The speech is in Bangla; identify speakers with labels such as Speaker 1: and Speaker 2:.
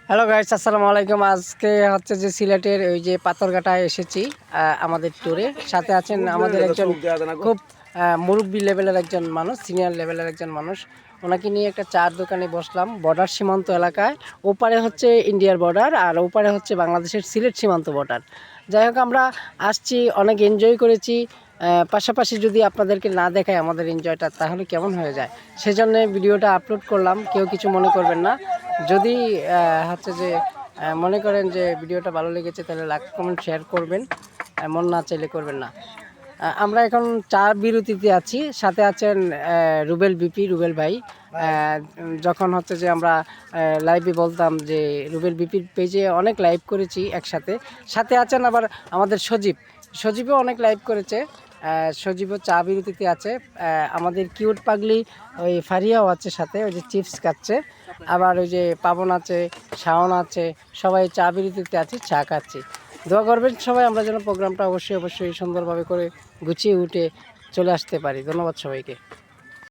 Speaker 1: হ্যালো গাইস, আসসালামু আলাইকুম। আজকে হচ্ছে যে সিলেটের ওই যে পাথরঘাটায় এসেছি আমাদের ট্যুরে। সাথে আছেন আমাদের একজন খুব মুরব্বী লেভেলের একজন মানুষ, সিনিয়র লেভেলের একজন মানুষ। ওনাকে নিয়ে একটা চার দোকানে বসলাম বর্ডার সীমান্ত এলাকায়। ওপারে হচ্ছে ইন্ডিয়ার বর্ডার আর ওপারে হচ্ছে বাংলাদেশের সিলেট সীমান্ত বর্ডার। যাই হোক, আমরা আসছি, অনেক এনজয় করেছি। পাশাপাশি যদি আপনাদেরকে না দেখায় আমাদের এনজয়টা, তাহলে কেমন হয়ে যায়, সেজন্য ভিডিওটা আপলোড করলাম। কেউ কিছু মনে করবেন না। যদি হচ্ছে যে মনে করেন যে ভিডিওটা ভালো লেগেছে, তাহলে লাইক কমেন্ট শেয়ার করবেন, মন না চাইলে করবেন না। আমরা এখন চা বিরতিতে আছি, সাথে আছেন রুবেল ভাই। যখন হচ্ছে যে আমরা লাইভে বলতাম যে রুবেল বিপির পেজে অনেক লাইভ করেছি একসাথে। সাথে আছেন আবার আমাদের সজীবও অনেক লাইভ করেছে। সজীবও চা বিরতিতে আছে। আমাদের কিউট পাগলি ওই ফারিয়াও আছে সাথে, ওই যে চিপস খাচ্ছে। আবার ওই যে পাবন আছে, শাওন আছে, সবাই চা বিরতিতে আছি, চা খাচ্ছি। দোয়া করবেন সবাই, আমরা যেন প্রোগ্রামটা অবশ্যই সুন্দরভাবে করে গুছিয়ে উঠে চলে আসতে পারি। ধন্যবাদ সবাইকে।